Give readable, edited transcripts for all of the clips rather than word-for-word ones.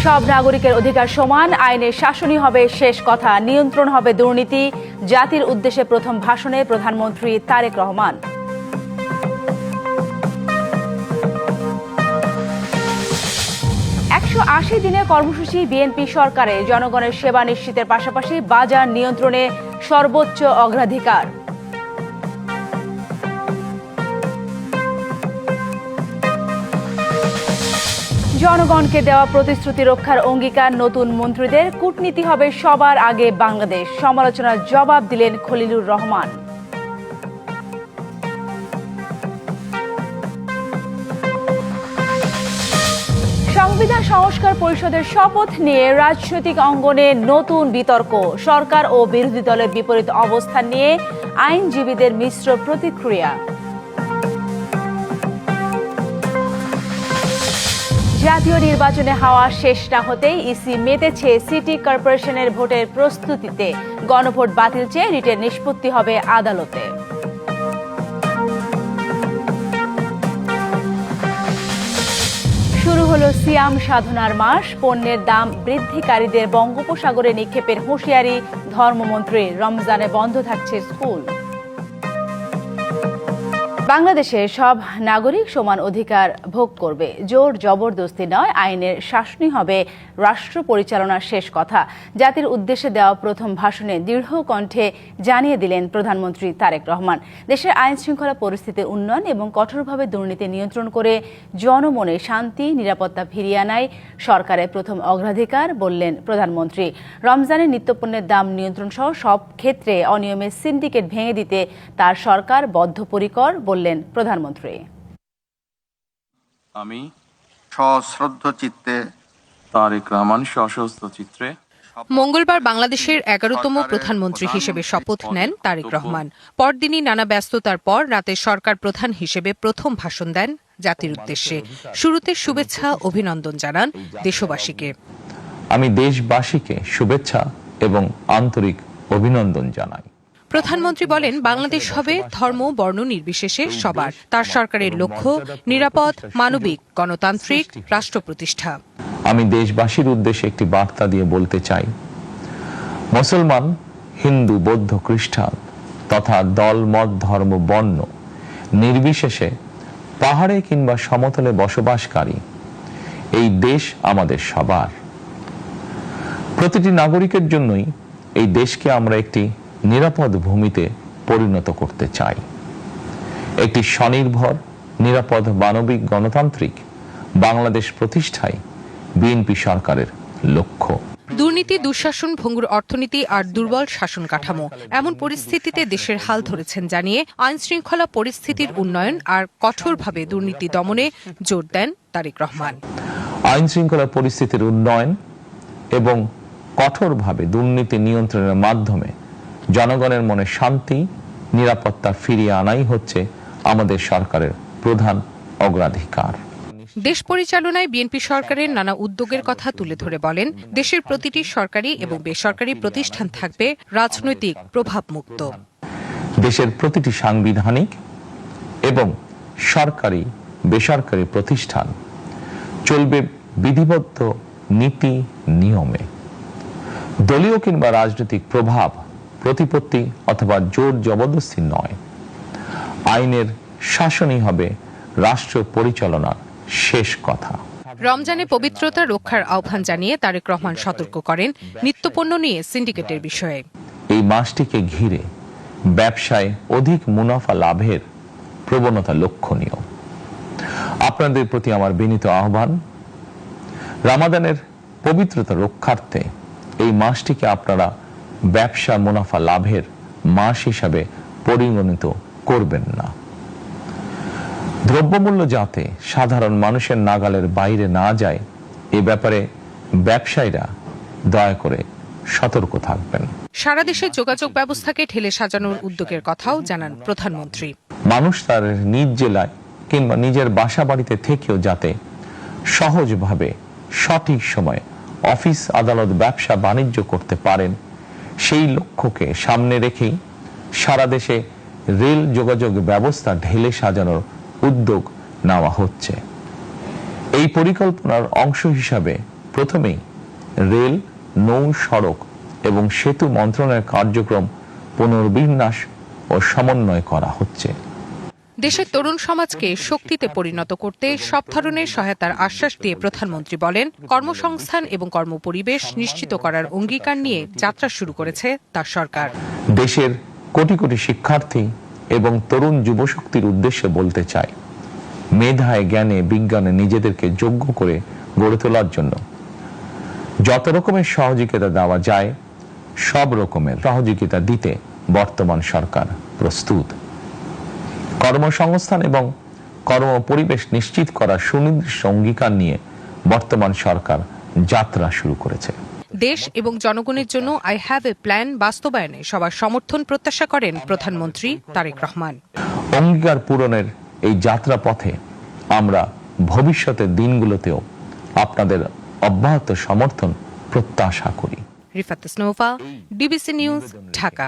সব নাগরিকের অধিকার সমান, আইনের শাসনই হবে শেষ কথা, নিয়ন্ত্রণ হবে দুর্নীতি, জাতির উদ্দেশ্যে প্রথম ভাষণে প্রধানমন্ত্রী তারেক রহমান। দিনের কর্মসূচি বিএনপি সরকারের জনগণের সেবা নিশ্চিতের পাশাপাশি বাজার নিয়ন্ত্রণে সর্বোচ্চ অগ্রাধিকার। জনগণকে দেওয়া প্রতিশ্রুতি রক্ষার অঙ্গীকার নতুন মন্ত্রীদের, কূটনীতি হবে সবার আগে বাংলাদেশ, সমালোচনার জবাব দিলেন খলিলুর রহমান। সংবিধান সংস্কার পরিষদের শপথ নিয়ে রাজনৈতিক অঙ্গনে নতুন বিতর্ক, সরকার ও বিরোধী দলের বিপরীত অবস্থান নিয়ে আইনজীবীদের মিশ্র প্রতিক্রিয়া। জাতীয় নির্বাচনে হাওয়া শেষ না হতেই ইসি মেতেছে সিটি কর্পোরেশনের ভোটের প্রস্তুতিতে, গণভোট বাতিল চেয়ে রিটের নিষ্পত্তি হবে আদালতে। শুরু হলো সিয়াম সাধনার মাস, পণ্যের দাম বৃদ্ধিকারীদের বঙ্গোপসাগরে নিক্ষেপের হুঁশিয়ারি ধর্মমন্ত্রীর, রমজানে বন্ধ থাকছে স্কুল। বাংলাদেশের সব নাগরিক সমান অধিকার ভোগ করবে, জোর জবরদস্তি নয়, আইনের শাসনই হবে রাষ্ট্র পরিচালনার শেষ কথা, জাতির উদ্দেশ্যে দেওয়া প্রথম ভাষণে দৃঢ় কণ্ঠে জানিয়ে দিলেন প্রধানমন্ত্রী তারেক রহমান। দেশের আইন শৃঙ্খলা পরিস্থিতির উন্নয়ন এবং কঠোরভাবে দুর্নীতি নিয়ন্ত্রণ করে জনমনে শান্তি নিরাপত্তা ফিরিয়ে আনাই সরকারের প্রথম অগ্রাধিকার বললেন প্রধানমন্ত্রী। রমজানের নিত্যপণ্যের দাম নিয়ন্ত্রণ সহ সব ক্ষেত্রে অনিয়মের সিন্ডিকেট ভেঙে দিতে তার সরকার বদ্ধপরিকর বললেন প্রধানমন্ত্রী। আমি সশ্রদ্ধ চিত্তে তারেক রহমান সশস্ত্র চিত্রে মঙ্গলবার বাংলাদেশের 11তম প্রধানমন্ত্রী হিসেবে শপথ নেন তারেক রহমান। পরদিনই নানা ব্যস্ততার পর রাতে সরকার প্রধান হিসেবে প্রথম ভাষণ দেন জাতির উদ্দেশ্যে। শুরুতে শুভেচ্ছা অভিনন্দন জানান দেশবাসীকে। আমি দেশবাসীকে শুভেচ্ছা এবং আন্তরিক অভিনন্দন জানাই। প্রধানমন্ত্রী বলেন, বাংলাদেশ হবে ধর্ম বর্ণ নির্বিশেষে সবার। তার সরকারের লক্ষ্য নিরাপদ, মানবিক, গণতান্ত্রিক রাষ্ট্র প্রতিষ্ঠা। আমি দেশবাসীর উদ্দেশ্যে একটি বার্তা দিয়ে বলতে চাই, মুসলমান, হিন্দু, বৌদ্ধ, খ্রিস্টান তথা দল, মত, ধর্ম, বর্ণ নির্বিশেষে পাহাড়ে কিংবা সমতলে বসবাসকারী এই দেশ আমাদের সবার। প্রতিটি নাগরিকের জন্যই এই দেশকে আমরা একটি নিরাপদ ভূমিতে পরিণত করতে চাই, একটি স্বনির্ভর, নিরাপদ, মানবিক, গণতান্ত্রিক বাংলাদেশ প্রতিষ্ঠায় বিএনপি সরকারের লক্ষ্য। দুর্নীতি, দুঃশাসন, ভঙ্গুর অর্থনীতি আর দুর্বল শাসন কাঠামো, এমন পরিস্থিতিতে দেশের হাল ধরেছেন জানিয়ে আইন শৃঙ্খলা পরিস্থিতির উন্নয়ন আর কঠোরভাবে দুর্নীতি দমনে জোর দেন তারেক রহমান। আইন শৃঙ্খলা পরিস্থিতির উন্নয়ন এবং কঠোরভাবে দুর্নীতি নিয়ন্ত্রণের মাধ্যমে জনগণের মনে শান্তি নিরাপত্তা ফিরিয়ে আনাই হচ্ছে আমাদের সরকারের প্রধান অগ্রাধিকার। দেশ পরিচালনায় বিএনপি সরকারের নানা উদ্যোগের কথা তুলে ধরে বলেন, দেশের প্রতিটি সরকারি এবং বেসরকারি প্রতিষ্ঠান থাকবে রাজনৈতিক প্রভাব মুক্ত। দেশের প্রতিটি সাংবিধানিক এবং সরকারি বেসরকারি প্রতিষ্ঠান চলবে বিধিবদ্ধ নীতি নিয়মে। দলীয় কিংবা রাজনৈতিক প্রভাব, প্রতিপত্তি অথবা জোর জবরদস্তি নয়, আইনের শাসনই হবে রাষ্ট্র পরিচালনার শেষ কথা। রমজানে পবিত্রতা রক্ষার আহ্বান জানিয়ে তারেক রহমান সতর্ক করেন নিত্যপণ্য নিয়ে সিন্ডিকেটের বিষয়ে। এই মাসটিকে ঘিরে ব্যবসায় অধিক মুনাফা লাভের প্রবণতা লক্ষণীয়। আপনাদের প্রতি আমার বিনীত আহ্বান, রমাদানের পবিত্রতা রক্ষার্থে এই মাসটিকে আপনারা ব্যবসা মুনাফা লাভের মাস হিসাবে পরিগণিত করবেন না। দ্রব্যমূল্য যাতে সাধারণ মানুষের নাগালের বাইরে না যায়, এ ব্যাপারে ব্যবসায়ীরা দয়া করে সতর্ক থাকবেন। সারা দেশে যোগাযোগ ব্যবস্থাকে ঠেলে সাজানোর উদ্যোগের কথাও জানান প্রধানমন্ত্রী। মানুষ তার নিজ জেলায় কিংবা নিজের বাসা বাড়িতে থেকেও যাতে সহজভাবে সঠিক সময়ে অফিস, আদালত, ব্যবসা বাণিজ্য করতে পারেন, সেই লক্ষ্যকে সামনে রেখেই সারা দেশে রেল যোগাযোগ ব্যবস্থা ঢেলে সাজানোর উদ্যোগ নেওয়া হচ্ছে। এই পরিকল্পনার অংশ হিসাবে প্রথমেই রেল, নৌ, সড়ক এবং সেতু মন্ত্রণালয়ের কার্যক্রম পুনর্বিন্যাস ও সমন্বয় করা হচ্ছে। দেশের তরুণ সমাজকে শক্তিতে পরিণত করতে সব ধরনের সহায়তার আশ্বাস দিয়ে প্রধানমন্ত্রী বলেন, কর্মসংস্থান এবং কর্মপরিবেশ নিশ্চিত করার অঙ্গীকার নিয়ে যাত্রা শুরু করেছে তার সরকার। দেশের কোটি কোটি শিক্ষার্থী এবং তরুণ যুবশক্তির উদ্দেশ্যে বলতে চাই, মেধায়, জ্ঞানে, বিজ্ঞানে নিজেদেরকে যোগ্য করে গড়ে তোলার জন্য যত রকমের সহযোগিতা দেওয়া যায় সব রকমের সহযোগিতা দিতে বর্তমান সরকার প্রস্তুত। কর্মসংস্থান এবং কর্মপরিবেশ নিশ্চিত করার সুনির্দিষ্ট অঙ্গীকার নিয়ে বর্তমান সরকার যাত্রা শুরু করেছে। দেশ এবং জনগণের জন্য আই হ্যাভ এ প্ল্যান বাস্তবায়নে সবার সমর্থন প্রত্যাশা করেন প্রধানমন্ত্রী তারেক রহমান। অঙ্গীকার পূরণের এই যাত্রা পথে আমরা ভবিষ্যতের দিনগুলোতেও আপনাদের অব্যাহত সমর্থন প্রত্যাশা করি। Rifat স্নোভা, DBC news, Dhaka.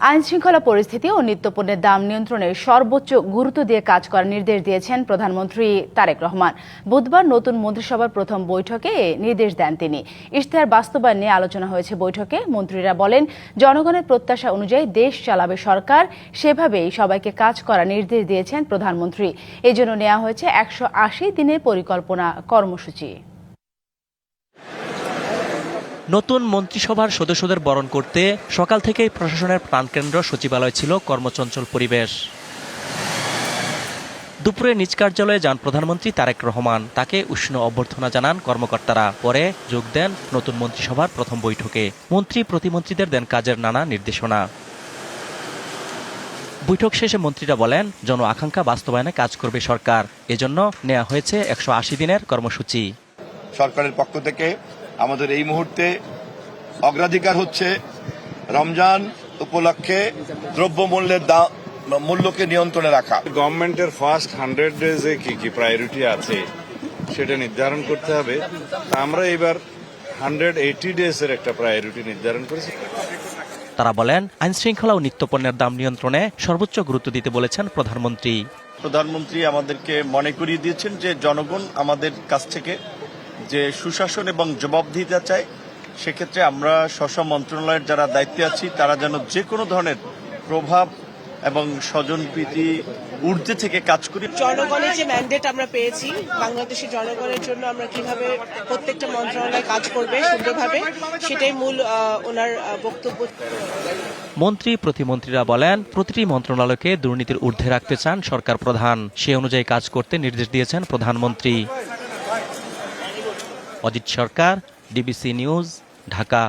আইন শৃঙ্খলা পরিস্থিতি ও নিত্যপণ্যের দাম নিয়ন্ত্রণে সর্বোচ্চ গুরুত্ব দিয়ে কাজ করার নির্দেশ দিয়েছেন প্রধানমন্ত্রী তারেক রহমান। বুধবার নতুন মন্ত্রিসভার প্রথম বৈঠকে নির্দেশ দেন তিনি। ইশতেহার বাস্তবায়ন নিয়ে আলোচনা হয়েছে বৈঠকে। মন্ত্রীরা বলেন, জনগণের প্রত্যাশা অনুযায়ী দেশ চালাবে সরকার, সেভাবেই সবাইকে কাজ করার নির্দেশ দিয়েছেন প্রধানমন্ত্রী। এজন্য নেওয়া হয়েছে 180 দিনের পরিকল্পনা কর্মসূচি। নতুন মন্ত্রিসভার সদস্যদের বরণ করতে সকাল থেকেই প্রশাসনের প্রাণকেন্দ্র সচিবালয় ছিল কর্মচঞ্চল পরিবেশ। দুপুরে নিজ কার্যালয়ে যান প্রধানমন্ত্রী তারেক রহমান। তাকে উষ্ণ অভ্যর্থনা জানান কর্মকর্তারা। পরে যোগ দেন নতুন মন্ত্রিসভার প্রথম বৈঠকে। মন্ত্রী প্রতিমন্ত্রীদের দেন কাজের নানা নির্দেশনা। বৈঠক শেষে মন্ত্রীরা বলেন, জন আকাঙ্ক্ষা বাস্তবায়নে কাজ করবে সরকার। এজন্য নেওয়া হয়েছে 180 দিনের কর্মসূচি। সরকারের পক্ষ থেকে আমাদের এই মুহূর্তে অগ্রাধিকার হচ্ছে রমজান উপলক্ষে দ্রব্যমূল্যের মূল্যকে নিয়ন্ত্রণে রাখা। গভর্নমেন্টের ফার্স্ট 100 ডেজে কি কি প্রায়োরিটি আছে সেটা নির্ধারণ করতে হবে। আমরা এবার 180 ডেজের একটা প্রায়োরিটি নির্ধারণ করেছি। তারা বলেন, আইন শৃঙ্খলা ও নিত্যপণ্যের দাম নিয়ন্ত্রণে সর্বোচ্চ গুরুত্ব দিতে বলেছেন প্রধানমন্ত্রী। প্রধানমন্ত্রী আমাদেরকে মনে করিয়ে দিয়েছেন যে জনগণ আমাদের কাছ থেকে যে সুশাসন এবং জবাবদিহিতা চায়, সেক্ষেত্রে আমরা স্ব মন্ত্রণালয়ের যারা দায়িত্বে আছি তারা যেন যে কোনো ধরনের প্রভাব এবং স্বজনপ্রীতি ঊর্ধ্বে থেকে কাজ করি। জনগণের যে ম্যান্ডেট আমরা পেয়েছি, বাংলাদেশের জনগণের জন্য আমরা কিভাবে প্রত্যেকটা মন্ত্রণালয় কাজ করবে সুন্দরভাবে, সেটাই মূল ওনার বক্তব্য। মন্ত্রী প্রতিমন্ত্রীরা বলেন, প্রতিটি মন্ত্রণালয়কে দুর্নীতির ঊর্ধ্বে রাখতে চান সরকার প্রধান। সে অনুযায়ী কাজ করতে নির্দেশ দিয়েছেন প্রধানমন্ত্রী। অজিত সরকার, ডিবিসি নিউজ, ঢাকা।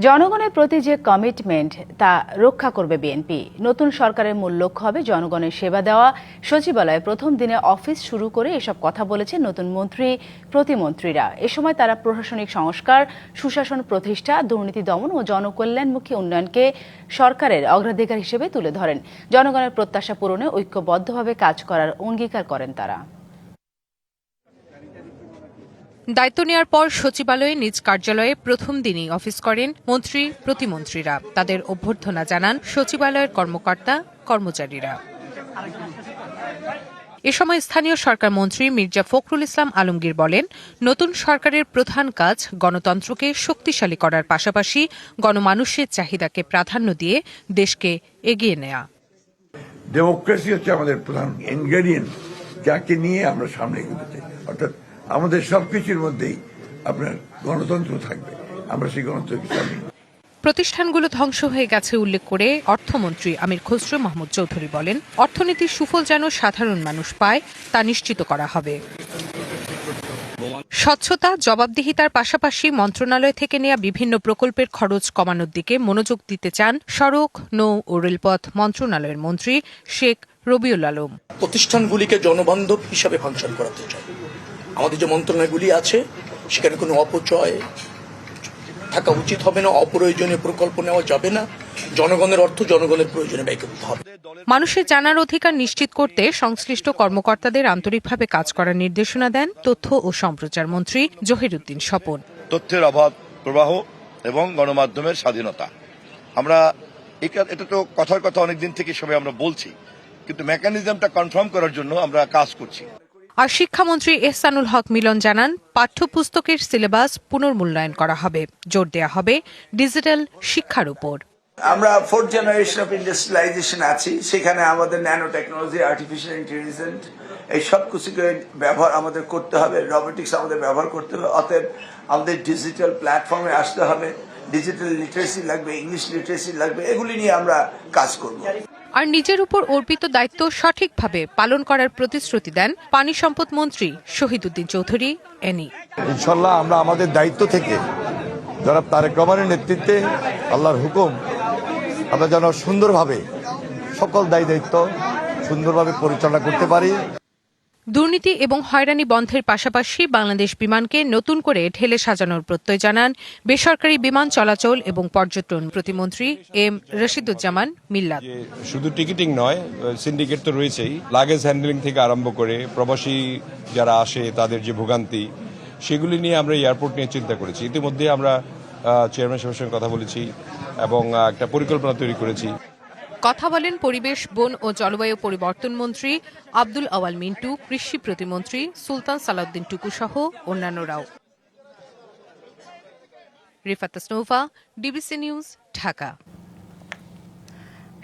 জনগণের প্রতি যে কমিটমেন্ট তা রক্ষা করবে বিএনপি। নতুন সরকারের মূল লক্ষ্য হবে জনগণের সেবা দেওয়া। সচিবালয়ে প্রথম দিনে অফিস শুরু করে এসব কথা বলেছেন নতুন মন্ত্রী প্রতিমন্ত্রীরা। এ সময় তারা প্রশাসনিক সংস্কার, সুশাসন প্রতিষ্ঠা, দুর্নীতি দমন ও জনকল্যাণমুখী উন্নয়নকে সরকারের অগ্রাধিকার হিসেবে তুলে ধরেন। জনগণের প্রত্যাশা পূরণে ঐক্যবদ্ধভাবে কাজ করার অঙ্গীকার করেন তারা। দায়িত্ব নেওয়ার পর সচিবালয়ে নিজ কার্যালয়ে প্রথম দিনই অফিস করেন মন্ত্রী প্রতিমন্ত্রীরা। তাদের অভ্যর্থনা জানান সচিবালয়ের কর্মকর্তা কর্মচারীরা। এ সময় স্থানীয় সরকার মন্ত্রী মির্জা ফখরুল ইসলাম আলমগীর বলেন, নতুন সরকারের প্রধান কাজ গণতন্ত্রকে শক্তিশালী করার পাশাপাশি গণমানুষের চাহিদাকে প্রাধান্য দিয়ে দেশকে এগিয়ে নেয়া। ডেমোক্রেসি হচ্ছে আমাদের প্রধান ইনগ্রেডিয়েন্ট, যাকে নিয়ে আমরা সামনে এগোতে চাই। অর্থাৎ আমাদের সবকিছুর মধ্যেই আপনার গণতন্ত্র থাকবে, আমরা সেই গণতন্ত্রকে চাই। প্রতিষ্ঠানগুলো ধ্বংস হয়ে গেছে উল্লেখ করে অর্থমন্ত্রী আমির খসরু মাহমুদ চৌধুরী বলেন, অর্থনীতির সুফল যেন সাধারণ মানুষ পায় তা নিশ্চিত করা হবে। স্বচ্ছতা, জবাবদিহিতার পাশাপাশি মন্ত্রণালয় থেকে নেওয়া বিভিন্ন প্রকল্পের খরচ কমানোর দিকে মনোযোগ দিতে চান সড়ক, নৌ ও রেলপথ মন্ত্রণালয়ের মন্ত্রী শেখ রবিউল আলম। প্রতিষ্ঠানগুলিকে জনবান্ধব হিসাবে ফাংশন করাতে চাই। আমাদের যে মন্ত্রণালয়গুলি আছে সেখানে কোনো অপচয় থাকা উচিত হবে না, অপ্রয়োজনীয় প্রকল্প নেওয়া যাবে না। জনগণের অর্থ জনগণের প্রয়োজনে ব্যয় করতে হবে। মানুষের জানার অধিকার নিশ্চিত করতে সংশ্লিষ্ট কর্মকর্তাদের আন্তরিকভাবে কাজ করার নির্দেশনা দেন তথ্য ও সম্প্রচার মন্ত্রী জহিরুদ্দিন স্বপন। তথ্যের অবাধ প্রবাহ এবং গণমাধ্যমের স্বাধীনতা, আমরা এটা তো কথার কথা অনেকদিন থেকে সবাই আমরা বলছি, কিন্তু মেকানিজমটা কনফার্ম করার জন্য আমরা কাজ করছি। আর শিক্ষামন্ত্রী এহসানুল হক মিলন জানান, পাঠ্যপুস্তকের সিলেবাস পুনর্মূল্যায়ন করা হবে, জোর দেয়া হবে ডিজিটাল শিক্ষার উপর। আমরা 4th জেনারেশন অফ ইন্ডাস্ট্রিয়ালাইজেশন আছি, সেখানে আমাদের ন্যানো টেকনোলজি, আর্টিফিশিয়াল ইন্টেলিজেন্স এই সব কিছুকে ব্যবহার আমাদের করতে হবে, রোবোটিক্স আমাদের ব্যবহার করতে হবে। অতএব আমাদের ডিজিটাল প্ল্যাটফর্মে আসতে হবে, ডিজিটাল লিটারেসি লাগবে, ইংলিশ লিটারেসি লাগবে, এগুলি নিয়ে আমরা কাজ করব। আর নিজের উপর অর্পিত দায়িত্ব সঠিকভাবে পালন করার প্রতিশ্রুতি দেন পানি সম্পদ মন্ত্রী শহীদুদ্দিন চৌধুরী এনি। ইনশাল্লাহ আমরা আমাদের দায়িত্ব থেকে জনাব তারেক রহমানের নেতৃত্বে আল্লাহর হুকুম আমরা যেন সুন্দরভাবে সকল দায়িত্ব সুন্দরভাবে পরিচালনা করতে পারি। দুর্নীতি এবং হয়রানি বন্ধের পাশাপাশি বাংলাদেশ বিমানকে নতুন করে ঢেলে সাজানোর প্রত্যয় জানান বেসরকারি বিমান চলাচল এবং পর্যটন প্রতিমন্ত্রী এম রশিদুজ্জামান মিল্লাত। শুধু টিকিটিং নয়, সিন্ডিকেট তো রয়েছেই, লাগেজ হ্যান্ডলিং থেকে আরম্ভ করে প্রবাসী যারা আসে তাদের যে ভোগান্তি, সেগুলি নিয়ে আমরা এয়ারপোর্ট নিয়ে চিন্তা করেছি। ইতিমধ্যে আমরা চেয়ারম্যান সাহেবের সঙ্গে কথা বলেছি এবং একটা পরিকল্পনা তৈরি করেছি। কথা বলেন পরিবেশ, বন ও জলবায়ু পরিবর্তন মন্ত্রী আব্দুল আওয়াল মিন্টু, কৃষি প্রতিমন্ত্রী সুলতান সালাউদ্দিন টুকু সহ অন্যান্যরাও। Rifat Tasnuva, DBC news, Dhaka.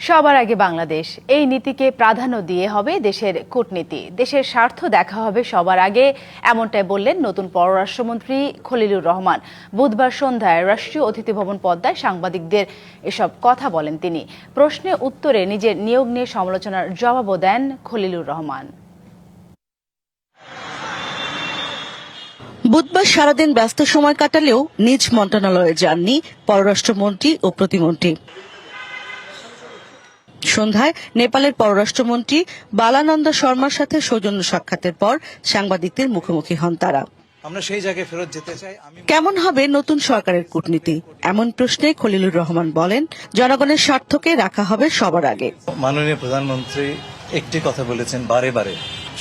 সবার আগে বাংলাদেশ, এই নীতিকে প্রাধান্য দিয়ে হবে দেশের কূটনীতি, দেশের স্বার্থ দেখা হবে সবার আগে, এমনটাই বললেন নতুন পররাষ্ট্রমন্ত্রী খলিলুর রহমান। বুধবার সন্ধ্যায় রাষ্ট্রীয় অতিথি ভবন পদ্মায় সাংবাদিকদের এসব কথা বলেন তিনি। প্রশ্নে উত্তরে নিজের নিয়োগ নিয়ে সমালোচনার জবাবও দেন খলিলুর রহমান। বুধবার সারাদিন ব্যস্ত সময় কাটালেও নিজ মন্ত্রণালয়ে যাননি পররাষ্ট্রমন্ত্রী ও প্রতিমন্ত্রী। সন্ধ্যায় নেপালের পররাষ্ট্রমন্ত্রী বালানন্দ শর্মার সাথে সৌজন্য সাক্ষাতের পর সাংবাদিকদের মুখোমুখি হন তারা। আমরা সেই জায়গায় ফেরত যেতে চাই। কেমন হবে নতুন সরকারের কূটনীতি, এমন প্রশ্নে খলিলুর রহমান বলেন, জনগণের স্বার্থকে রাখা হবে সবার আগে। মাননীয় প্রধানমন্ত্রী একটি কথা বলেছেন বারে বারে,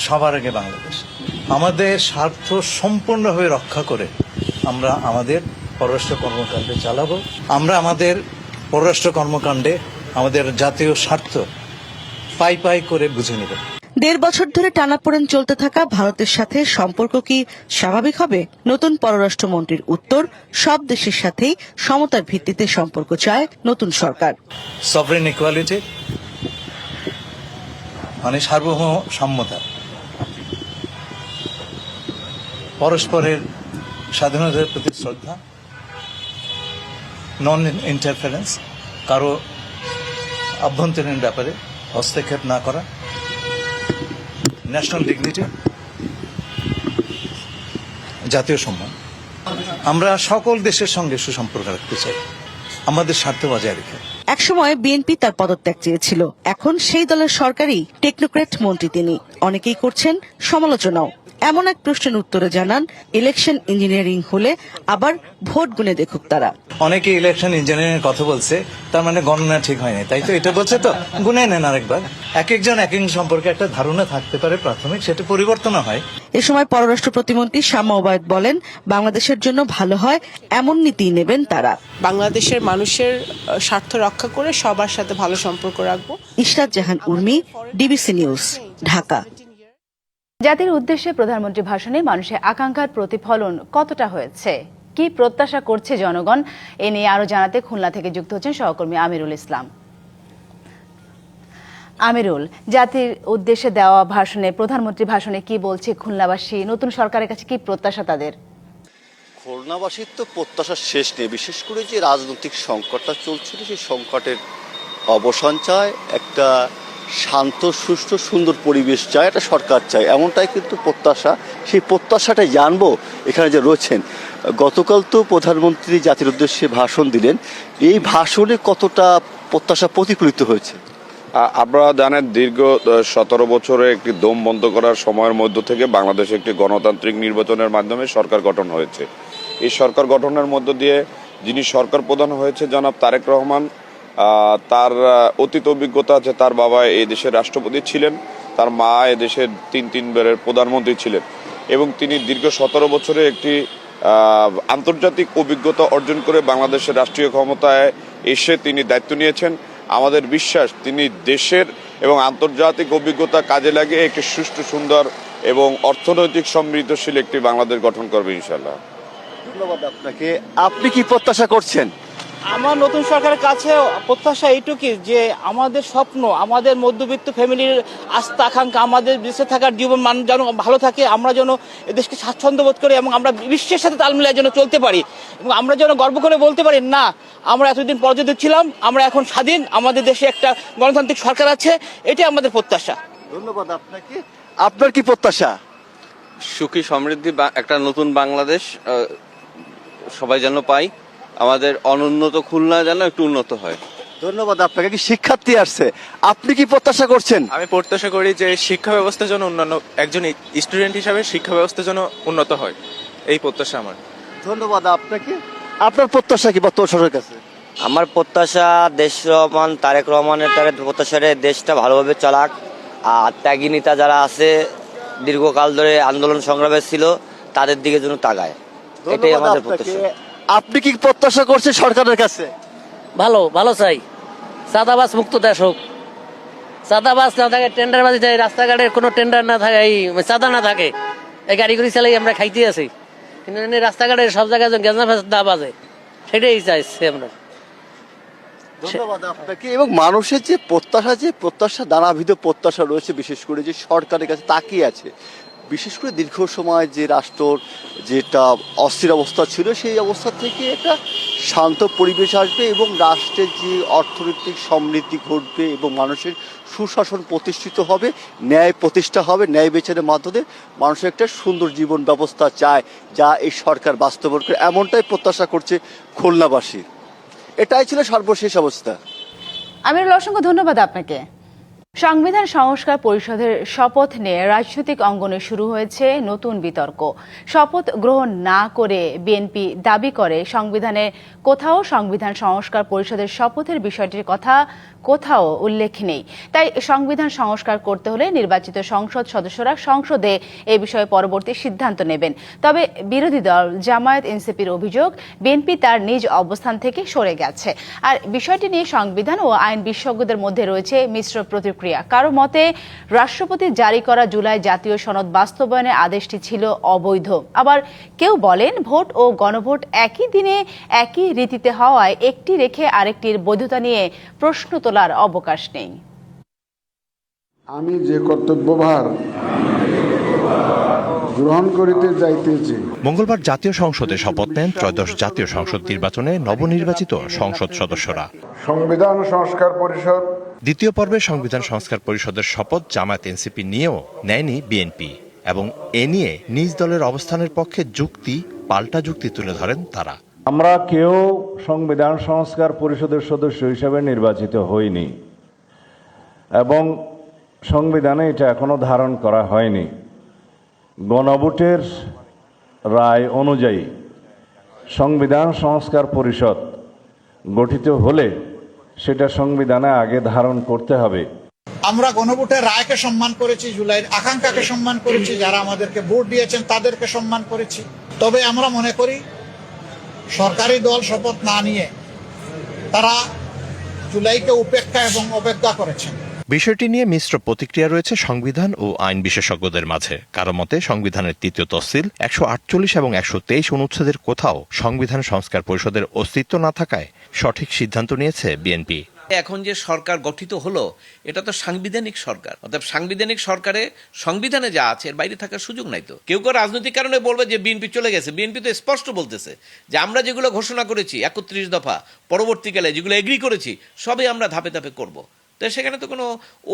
সবার আগে বাংলাদেশ। আমাদের স্বার্থ সম্পূর্ণভাবে রক্ষা করে আমরা আমাদের পররাষ্ট্র কর্মকাণ্ডে চালাবো। আমরা আমাদের পররাষ্ট্র কর্মকাণ্ডে আমাদের জাতীয় স্বার্থ পাই পাই করে বুঝে নেব। 1.5 বছর ধরে টানাপোড়েন চলতে থাকা ভারতের সাথে সম্পর্ক কি স্বাভাবিক হবে? নতুন পররাষ্ট্রমন্ত্রীর উত্তর, সব দেশের সাথেই সমতার ভিত্তিতে সম্পর্ক চায় নতুন সরকার। সভরেন ইকুয়ালিটি মানে সার্বভৌম সম্মতা, পরস্পরের স্বাধীনতার প্রতি শ্রদ্ধা, নন ইন্টারফারেন্স, কারো অভ্যন্তরীণ ব্যাপারে হস্তক্ষেপ না করা, ন্যাশনাল ডিগনিটি, জাতীয় সম্মান। আমরা সকল দেশের সঙ্গে সুসম্পর্ক রাখতে চাই, আমাদের স্বার্থ বজায় রেখে। একসময় বিএনপি তার পদত্যাগ চেয়েছিল, এখন সেই দলের সরকারি টেকনোক্র্যাট মন্ত্রী তিনি। অনেকেই করছেন সমালোচনাও। এমন এক প্রশ্নের উত্তরে জানান, ইলেকশন ইঞ্জিনিয়ারিং হলে আবার ভোট গুনে দেখুক তারা। অনেকে ইলেকশন ইঞ্জিনিয়ারিং এর কথা বলছে, তার মানে গণনা ঠিক হয়নি, তাই তো এটা বলছে, তো গুনে নেন আরেকবার। এক একজন এক এক সম্পর্কে একটা ধারণা থাকতে পারে প্রাথমিক, সেটা পরিবর্তন হয়। এ সময় পররাষ্ট্র প্রতিমন্ত্রী শামা ওবায়দ বলেন, বাংলাদেশের জন্য ভালো হয় এমন নীতি নেবেন তারা। বাংলাদেশের মানুষের স্বার্থ রক্ষা করে সবার সাথে ভালো সম্পর্ক রাখবো। ইশরাত জাহান উর্মি, ডিবিসি নিউজ, ঢাকা। জাতির উদ্দেশ্যে প্রধানমন্ত্রী ভাষণে মানুষের আকাঙ্ক্ষার প্রতিফলন কতটা হয়েছে, কি প্রত্যাশা করছে জনগণ, এ নিয়ে আরো জানাতে খুলনা থেকে যুক্ত হচ্ছেন সহকর্মী আমিরুল ইসলাম। আমিরুল, জাতির উদ্দেশ্যে দেওয়া ভাষণে, প্রধানমন্ত্রী ভাষণে কি বলছে খুলনাবাসী, নতুন সরকারের কাছে কি প্রত্যাশা তাদের? খুলনাবাসীর তো প্রত্যাশার শেষ নেই, বিশেষ করে যে রাজনৈতিক সংকটটা চলছিল সেই সংকটের অবসান চায়, একটা শান্ত সুষ্ঠু সুন্দর পরিবেশ চায়, একটা সরকার চায়, এমনটাই কিন্তু প্রত্যাশা। সেই প্রত্যাশাটাই জানবো এখানে যে রয়েছেন। গতকাল তো প্রধানমন্ত্রী জাতির উদ্দেশ্যে ভাষণ দিলেন, এই ভাষণে কতটা প্রত্যাশা প্রতিফলিত হয়েছে? আপনারা জানেন, দীর্ঘ 17 বছরে একটি দম বন্ধ করার সময়ের মধ্য থেকে বাংলাদেশে একটি গণতান্ত্রিক নির্বাচনের মাধ্যমে সরকার গঠন হয়েছে। এই সরকার গঠনের মধ্য দিয়ে যিনি সরকার প্রধান হয়েছে জনাব তারেক রহমান, তার অতীত অভিজ্ঞতা আছে। তার বাবা এই দেশের রাষ্ট্রপতি ছিলেন, তার মা এদেশের তিনবারের প্রধানমন্ত্রী ছিলেন এবং তিনি দীর্ঘ 17 বছরে একটি আন্তর্জাতিক অভিজ্ঞতা অর্জন করে বাংলাদেশের রাষ্ট্রীয় ক্ষমতায় এসে তিনি দায়িত্ব নিয়েছেন। আমাদের বিশ্বাস তিনি দেশের এবং আন্তর্জাতিক অভিজ্ঞতা কাজে লাগিয়ে একটি সুষ্ঠু সুন্দর এবং অর্থনৈতিক সমৃদ্ধশীল একটি বাংলাদেশ গঠন করবে ইনশাল্লাহ। ধন্যবাদ আপনাকে। আপনি কি প্রত্যাশা করছেন? আমার নতুন সরকারের কাছে প্রত্যাশা এইটুকুই যে আমাদের স্বপ্ন, আমাদের মধ্যবিত্ত ফ্যামিলির আস্থা আকাঙ্ক্ষা, আমাদের বেঁচে থাকার জীবন মান যেন ভালো থাকে, আমরা যেন এদেশকে স্বাচ্ছন্দ্য বোধ করি এবং আমরা বিশ্বের সাথে তাল মিলিয়ে যেন চলতে পারি এবং আমরা যেন গর্ব করে বলতে পারি না আমরা এতদিন পর্যটক ছিলাম, আমরা এখন স্বাধীন, আমাদের দেশে একটা গণতান্ত্রিক সরকার আছে, এটাই আমাদের প্রত্যাশা। ধন্যবাদ আপনাকে। আপনার কি প্রত্যাশা? সুখী সমৃদ্ধি একটা নতুন বাংলাদেশ সবাই যেন পাই, আমাদের অনুন্নত খুলনা যেন একটু উন্নত হয়। ধন্যবাদ আপনাকে। কি শিক্ষার্থী আসছে, আপনি কি প্রত্যাশা করছেন? আমি প্রত্যাশা করি যে শিক্ষা ব্যবস্থা যেন অন্যান্য একজন স্টুডেন্ট হিসাবে শিক্ষা ব্যবস্থা যেন উন্নত হয়, এই প্রত্যাশা আমার। ধন্যবাদ আপনাকে। আপনার প্রত্যাশা কি বর্তমান সরকারের কাছে? আমার প্রত্যাশা দেশ রহমান তারেক রহমানের প্রত্যাশারে দেশটা ভালোভাবে চালাক, আর ত্যাগী নেতা যারা আছে দীর্ঘকাল ধরে আন্দোলন সংগ্রামে ছিল তাদের দিকে যেন তাকায়, এটাই আমাদের প্রত্যাশা। আপনি কি প্রত্যাশা করছেন সরকারের কাছে? ভালো ভালো চাই, চাঁদাবাজ মুক্ত দেশ হোক, চাঁদাবাজ না থাকে, টেন্ডারবাজি চাই, রাস্তাঘাটের কোনো টেন্ডার না থাকে, এই চাঁদা না থাকে, এই গাড়ি করে চালাই আমরা খাইতে আছি, কিন্তু রাস্তাঘাটের সব জায়গায় গেঁজা ফেঁচা বাজে, সেটাই চাইছি আমরা। ধন্যবাদ আপনাকে। এবং মানুষের যে প্রত্যাশা নানাবিধ প্রত্যাশা রয়েছে, বিশেষ করে যে সরকারের কাছে তাকিয়ে আছে, বিশেষ করে দীর্ঘ সময় যে রাষ্ট্রর যেটা অস্থির অবস্থা ছিল সেই অবস্থা থেকে একটা শান্ত পরিবেশ আসবে এবং রাষ্ট্রের যে অর্থনৈতিক সমৃদ্ধি ঘটবে এবং মানুষের সুশাসন প্রতিষ্ঠিত হবে, ন্যায় প্রতিষ্ঠা হবে, ন্যায় বিচারের মাধ্যমে মানুষের একটা সুন্দর জীবন ব্যবস্থা চায়, যা এই সরকার বাস্তবায়ন করে, এমনটাই প্রত্যাশা করছে খুলনাবাসী। এটাই ছিল সর্বশেষ অবস্থা। আমিরুল, অসংখ্য ধন্যবাদ আপনাকে। সংবিধান সংস্কার পরিষদের শপথ নিয়ে রাজনৈতিক অঙ্গনে শুরু হয়েছে নতুন বিতর্ক। শপথ গ্রহণ না করে বিএনপি দাবি করে সংবিধানে কোথাও সংবিধান সংস্কার পরিষদের শপথের বিষয়টির কথা কোথাও উল্লেখ নেই। তাই সংবিধান সংস্কার করতে হলে নির্বাচিত সংসদ সদস্যরা সংসদে এ বিষয়ে পরবর্তী সিদ্ধান্ত নেবেন। তবে বিরোধী দল জামায়াত এনসিপির অভিযোগ, বিএনপি তার নিজ অবস্থান থেকে সরে গেছে। আর বিষয়টি নিয়ে সংবিধান ও আইন বিশেষজ্ঞদের মধ্যে রয়েছে মিশ্র প্রতিক্রিয়া। কারো মতে রাষ্ট্রপতি জারি করা জুলাই জাতীয় সনদ বাস্তবায়নের আদেশটি ছিল অবৈধ। আবার কেউ বলেন ভোট ও গণভোট একই দিনে একই রীতিতে হওয়ায় একটি রেখে আরেকটির বৈধতা নিয়ে প্রশ্ন তোলার অবকাশ নেই। আমি যে কর্তব্যভার গ্রহণ করিতে যাইতেছি। মঙ্গলবার জাতীয় সংসদে শপথ নেন ত্রয়োদশ জাতীয় সংসদ নির্বাচনে নবনির্বাচিত সংসদ সদস্যরা। সংবিধান সংস্কার পরিষদ দ্বিতীয় পর্বে সংবিধান সংস্কার পরিষদের শপথ জামায়াত এনসিপি নিয়েও নেয়নি বিএনপি, এবং এ নিয়ে নিজ দলের অবস্থানের পক্ষে পাল্টা যুক্তি তুলে ধরেন তারা। আমরা কেউ সংবিধান সংস্কার পরিষদের সদস্য হিসেবে নির্বাচিত হইনি এবং সংবিধানে এটা এখনো ধারণ করা হয়নি। গণভোটের রায় অনুযায়ী সংবিধান সংস্কার পরিষদ গঠিত হলে সেটা সংবিধানে আগে ধারণ করতে হবে। আমরা গণভোটের রায়কে সম্মান করেছি, জুলাইয়ের আকাঙ্ক্ষাকে সম্মান করেছি, যারা আমাদেরকে ভোট দিয়েছেন তাদেরকে সম্মান করেছি। তবে আমরা মনে করি সরকারি দল শপথ না নিয়ে তারা জুলাইকে উপেক্ষা এবং অবজ্ঞা করেছেন। বিষয়টি নিয়ে মিশ্র প্রতিক্রিয়া রয়েছে সংবিধান ও আইন বিশেষজ্ঞদের মাঝে। কারো মতে সংবিধানের তৃতীয় তফসিল 148 এবং 123 অনুচ্ছেদের কোথাও সংবিধান সংস্কার পরিষদের অস্তিত্ব না থাকায় সঠিক সিদ্ধান্ত নিয়েছে বিএনপি। এখন যে সরকার গঠিত হলো এটা তো সাংবিধানিক সরকার, অর্থাৎ সাংবিধানিক সরকারে সংবিধানে যা আছে এর বাইরে থাকার সুযোগ নাই। তো কেউ কেউ রাজনৈতিক কারণে বলবে যে বিএনপি চলে গেছে। বিএনপি তো স্পষ্ট বলতেছে যে আমরা যেগুলো ঘোষণা করেছি 31 দফা, পরবর্তীকালে যেগুলো এগ্রি করেছি সবই আমরা ধাপে ধাপে করব। তো সেখানে তো কোনো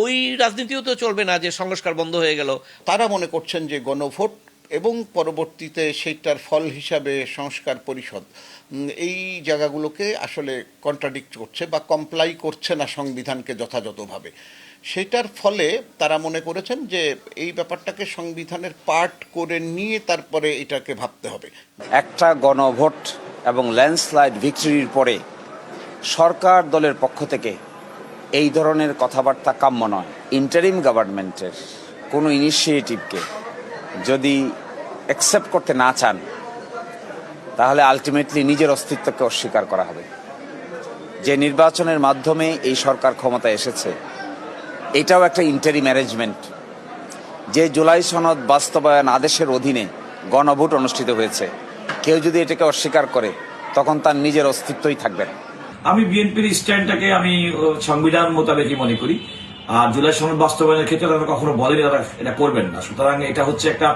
ওই রাজনীতিও তো চলবে না যে সংস্কার বন্ধ হয়ে গেল। তারা মনে করছেন যে গণভোট এবং পরবর্তীতে সেইটার ফল হিসাবে সংস্কার পরিষদ এই জায়গাগুলোকে আসলে কন্ট্রাডিক্ট করছে বা কমপ্লাই করছে না সংবিধানকে যথাযথভাবে। সেটার ফলে তারা মনে করেছেন যে এই ব্যাপারটাকে সংবিধানের পার্ট করে নিয়ে তারপরে এটাকে ভাবতে হবে। একটা গণভোট এবং ল্যান্ডস্লাইড ভিক্টরির পরে সরকার দলের পক্ষ থেকে এই ধরনের কথাবার্তা কাম্য নয়। ইন্টারিম গভর্নমেন্টের কোনো ইনিশিয়েটিভকে যদি অ্যাকসেপ্ট করতে না চান তাহলে আলটিমেটলি নিজের অস্তিত্বকে অস্বীকার করা হবে। যে নির্বাচনের মাধ্যমে এই সরকার ক্ষমতায় এসেছে এটাও একটা ইন্টারিম অ্যারেঞ্জমেন্ট। যে জুলাই সনদ বাস্তবায়ন আদেশের অধীনে গণভোট অনুষ্ঠিত হয়েছে, কেউ যদি এটাকে অস্বীকার করে তখন তার নিজের অস্তিত্বই থাকবে না। আমি বিএনপির স্ট্যান্ডটাকে আমি সংবিধান মোতাবেকই মনে করি। আর জুলাই সনদ বাস্তবায়নের ক্ষেত্রে তারা কখনো বলেনি তারা এটা করবেন না। সুতরাং এটা হচ্ছে একটা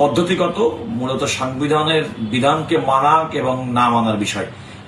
পদ্ধতিগত, মূলত সংবিধানের বিধানকে মানা এবং না মানার বিষয়।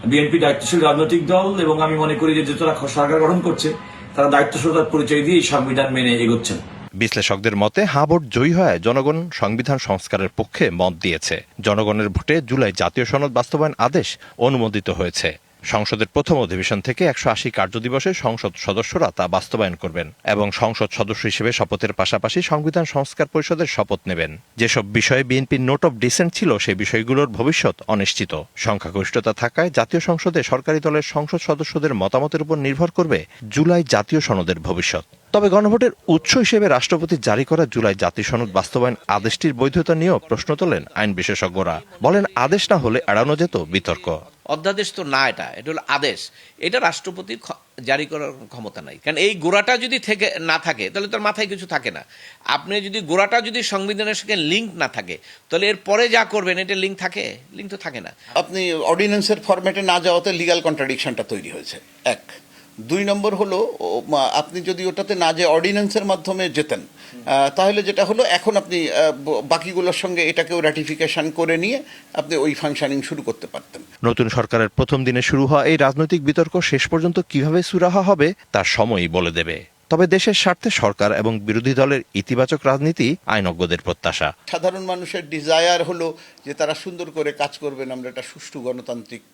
বিএনপি দায়িত্বশীল রাজনৈতিক দল এবং আমি মনে করি যে তারা সরকার গঠন করছে তারা দায়িত্বশীলতার পরিচয় দিয়ে এই সংবিধান মেনে এগোচ্ছেন। বিশ্লেষকদের মতে হ্যাঁ ভোট জয়ী হয় জনগণ সংবিধান সংস্কারের পক্ষে মত দিয়েছে। জনগণের ভোটে জুলাই জাতীয় সনদ বাস্তবায়ন আদেশ অনুমোদিত হয়েছে। সংসদের প্রথম অধিবেশন থেকে 180 কার্যদিবসে সংসদ সদস্যরা তা বাস্তবায়ন করবেন এবং সংসদ সদস্য হিসেবে শপথের পাশাপাশি সংবিধান সংস্কার পরিষদের শপথ নেবেন। যেসব বিষয়ে বিএনপির নোট অফ ডিসেন্ট ছিল সেই বিষয়গুলোর ভবিষ্যৎ অনিশ্চিত। সংখ্যাগরিষ্ঠতা থাকায় জাতীয় সংসদে সরকারি দলের সংসদ সদস্যদের মতামতের উপর নির্ভর করবে জুলাই জাতীয় সনদের ভবিষ্যৎ। তবে গণভোটের উৎস হিসেবে রাষ্ট্রপতি জারি করা জুলাই জাতীয় সনদ বাস্তবায়ন আদেশটির বৈধতা নিয়েও প্রশ্ন তোলেন আইন বিশেষজ্ঞরা। বলেন আদেশ না হলে এড়ানো যেত বিতর্ক। অধ্যাদেশ তো না, এটা হলো আদেশ। এটা রাষ্ট্রপতির জারি করার ক্ষমতা নাই, কারণ এই গোড়াটা যদি থেকে না থাকে তাহলে তার মাথায় কিছু থাকে না। আপনি যদি গোড়াটা যদি সংবিধানের সঙ্গে লিঙ্ক না থাকে তাহলে এর পরে যা করবেন এটা লিঙ্ক থাকে? লিঙ্ক তো থাকে না। আপনি অর্ডিন্যান্সের ফরম্যাটে না যাওয়াতে লিগ্যাল কন্ট্রাডিকশনটা তৈরি হয়েছে, এক। 2 নম্বর হলো আপনি যদি ওটাতে না যে অর্ডিন্যান্সের মাধ্যমে যেতেন তাহলে যেটা হলো এখন আপনি বাকিগুলোর সঙ্গে এটাকেও র্যাটিফিকেশন করে নিয়ে আপনি ওই ফাংশনিং শুরু করতে পারতেন। নতুন সরকারের প্রথম দিনে শুরু হওয়া এই রাজনৈতিক বিতর্ক শেষ পর্যন্ত কিভাবে সুরাহা হবে তার সময়ই বলে দেবে। তবে দেশের স্বার্থে সরকার এবং বিরোধী দলের ইতিবাচক রাজনীতি আইনজ্ঞদের প্রত্যাশা। সাধারণ মানুষের ডিজায়ার হলো যে তারা সুন্দর করে কাজ করবেন, আমরা একটা সুষ্ঠু গণতান্ত্রিক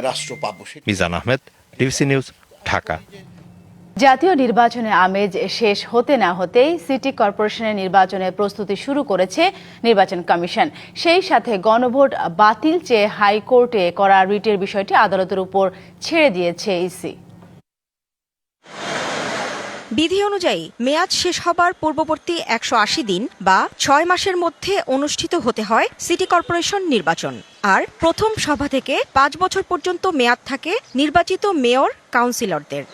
রাষ্ট্র পাবো। Mizan Ahmed, DBC news, Dhaka. জাতীয় নির্বাচনে আমেজ শেষ হতে না হতেই সিটি কর্পোরেশনের নির্বাচনের প্রস্তুতি শুরু করেছে নির্বাচন কমিশন। সেই সাথে গণভোট বাতিল চেয়ে হাইকোর্টে করা রিটের বিষয়টি আদালতের উপর ছেড়ে দিয়েছে ইসি। বিধি অনুযায়ী মেয়াদ শেষ হবার পূর্ববর্তী 180 দিন বা 6 মাসের মধ্যে অনুষ্ঠিত হতে হয় সিটি কর্পোরেশন নির্বাচন। আর প্রথম সভা থেকে 5 বছর পর্যন্ত মেয়াদ থাকে নির্বাচিত মেয়র কাউন্সিলরদের।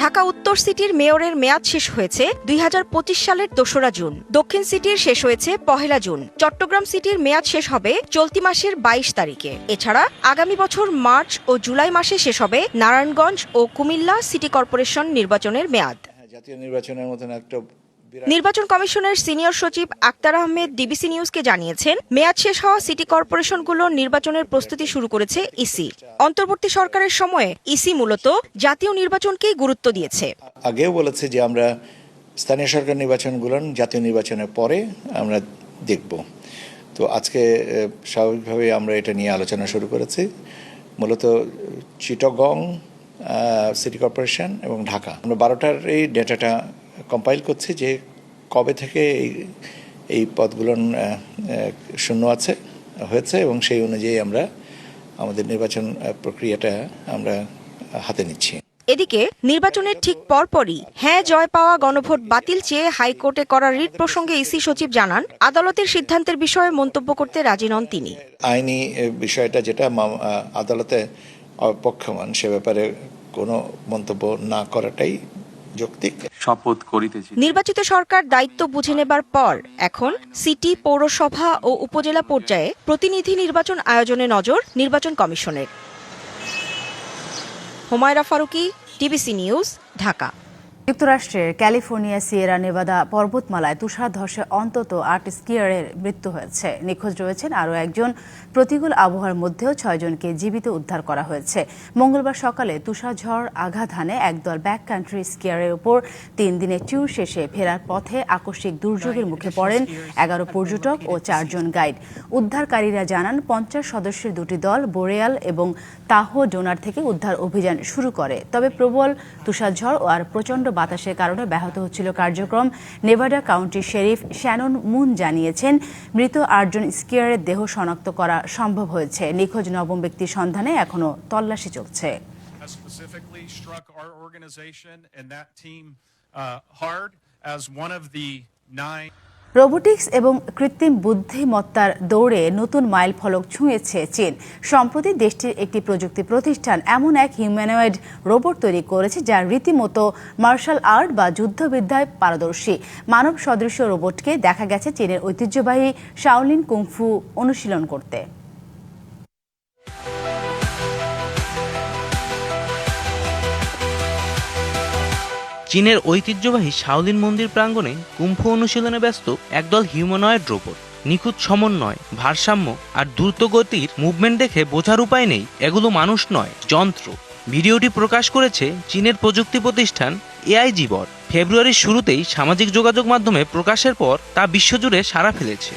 ঢাকা উত্তর সিটির মেয়রের মেয়াদ শেষ হয়েছে 2025 সালের 2রা জুন। দক্ষিণ সিটির শেষ হয়েছে 1 জুন। চট্টগ্রাম সিটির মেয়াদ শেষ হবে চলতি মাসের 22 তারিখে। এছাড়া আগামী বছর মার্চ ও জুলাই মাসে শেষ হবে নারায়ণগঞ্জ ও কুমিল্লা সিটি কর্পোরেশন নির্বাচনের মেয়াদ। জাতীয় নির্বাচনের মতন একটা নির্বাচন কমিশনের সিনিয়র সচিব আক্তার আহমেদ ডিবিসি নিউজকে জানিয়েছেন, মেয়াদ শেষ হওয়া সিটি কর্পোরেশনগুলোর নির্বাচনের প্রস্তুতি শুরু করেছে ইসি। অন্তর্বর্তী সরকারের সময়ে ইসি মূলত জাতীয় নির্বাচনকেই গুরুত্ব দিয়েছে। আগেও বলেছে যে আমরা স্থানীয় সরকার নির্বাচনগুলো জাতীয় নির্বাচনের পরে আমরা দেখব। তো আজকে স্বাভাবিকভাবে আমরা এটা নিয়ে আলোচনা শুরু করেছি। মূলত চিটাগং সিটি কর্পোরেশন এবং ঢাকা, আমরা 12টার এই ডেটাটা কম্পাইল করছি যে কবে থেকে এই পদগুলো শূন্য হয়েছে এবং সেই অনুযায়ী আমরা আমাদের নির্বাচন প্রক্রিয়াটা আমরা হাতে নিচ্ছি। এদিকে নির্বাচনের ঠিক পরপরই হ্যাঁ জয় পাওয়া গণভোট বাতিল চেয়ে হাইকোর্টে করা রিট প্রসঙ্গে ইসি সচিব জানান, আদালতের সিদ্ধান্তের বিষয়ে মন্তব্য করতে রাজি নন তিনি। আইনি বিষয়টা যেটা আদালতে অপক্ষমান, সে ব্যাপারে কোনো মন্তব্য না করাটাই যৌক্তিক। শপথ করিতেছি। নির্বাচিত সরকার দায়িত্ব বুঝে নেবার পর এখন সিটি, পৌরসভা ও উপজেলা পর্যায়ে প্রতিনিধি নির্বাচন আয়োজনে নজর নির্বাচন কমিশনের। হুমায়রা ফারুকি, ডিবিসি নিউজ, ঢাকা। যুক্তরাষ্ট্রের ক্যালিফোর্নিয়া সিয়েরা নেভাদা পর্বতমালায় তুষারধসে অন্তত 8 স্কিয়ারের মৃত্যু হয়েছে। নিখোঁজ রয়েছেন আরও একজন। প্রতিকূল আবহাওয়ার মধ্যেও 6 জনকে জীবিত উদ্ধার করা হয়েছে। মঙ্গলবার সকালে তুষারঝড় আঘাত হানে একদল ব্যাক কান্ট্রি স্কিয়ারের উপর। 3 দিনের ট্যুর শেষে ফেরার পথে আকস্মিক দুর্যোগের মুখে পড়েন 11 পর্যটক ও 4 জন গাইড। উদ্ধারকারীরা জানান 50 সদস্যের 2টি দল বোরেয়াল এবং তাহো ডোনার থেকে উদ্ধার অভিযান শুরু করে। তবে প্রবল তুষারঝড় ও আর প্রচণ্ড বাতাসের কারণে ব্যাহত হচ্ছিল কার্যক্রম। Nevada county sheriff Shannon moon জানিয়েছেন, মৃত 8 জন স্কিয়ারের দেহ শনাক্ত করা সম্ভব হয়েছে। নিখোঁজ 9ম ব্যক্তির সন্ধানে এখনো তল্লাশি চলছে। রোবোটিক্স এবং কৃত্রিম বুদ্ধিমত্তার দৌড়ে নতুন মাইল ফলক ছুঁয়েছে চীন। সম্প্রতি দেশটির একটি প্রযুক্তি প্রতিষ্ঠান এমন এক হিউম্যানয়েড রোবট তৈরি করেছে যা রীতিমতো মার্শাল আর্ট বা যুদ্ধবিদ্যায় পারদর্শী। মানব সদৃশ রোবটকে দেখা গেছে চীনের ঐতিহ্যবাহী শাওলিন কুংফু অনুশীলন করতে। চীনের ঐতিহ্যবাহী শাওলিন মন্দির প্রাঙ্গণে কুম্ফু অনুশীলনে ব্যস্ত একদল হিউম্যানয়েড রোবট। নিখুঁত সমন্বয়, ভারসাম্য আর দ্রুতগতির মুভমেন্ট দেখে বোঝার উপায় নেই এগুলো মানুষ নয়, যন্ত্র। ভিডিওটি প্রকাশ করেছে চীনের প্রযুক্তি প্রতিষ্ঠান এআইজিবট। ফেব্রুয়ারির শুরুতেই সামাজিক যোগাযোগ মাধ্যমে প্রকাশের পর তা বিশ্বজুড়ে সাড়া ফেলেছে।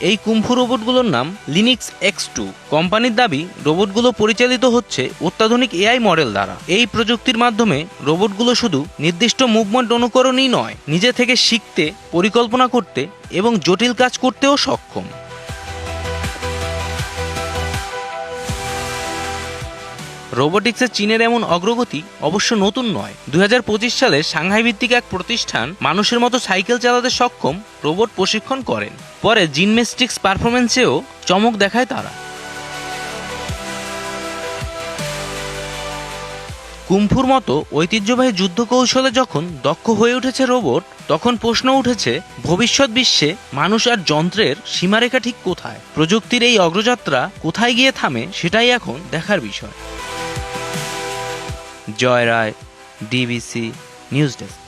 এই কুম্ফু রোবটগুলোর নাম লিনিক্স X2। কোম্পানির দাবি রোবটগুলো পরিচালিত হচ্ছে অত্যাধুনিক এআই মডেল দ্বারা। এই প্রযুক্তির মাধ্যমে রোবটগুলো শুধু নির্দিষ্ট মুভমেন্ট অনুকরণই নয়, নিজে থেকে শিখতে, পরিকল্পনা করতে এবং জটিল কাজ করতেও সক্ষম। রোবোটিক্সে চীনের এমন অগ্রগতি অবশ্য নতুন নয়। 2025 সালে সাংহাই ভিত্তিক এক প্রতিষ্ঠান মানুষের মতো সাইকেল চালাতে সক্ষম রোবট প্রশিক্ষণ করেন। পরে জিমন্যাস্টিক্স পারফরমেন্সেও চমক দেখায় তারা। কুম্ফুর মতো ঐতিহ্যবাহী যুদ্ধ কৌশলে যখন দক্ষ হয়ে উঠেছে রোবট, তখন প্রশ্ন উঠেছে ভবিষ্যৎ বিশ্বে মানুষ আর যন্ত্রের সীমারেখা ঠিক কোথায়। প্রযুক্তির এই অগ্রযাত্রা কোথায় গিয়ে থামে সেটাই এখন দেখার বিষয়। জয় রায়, ডিবিসি নিউজ ডেস্ক।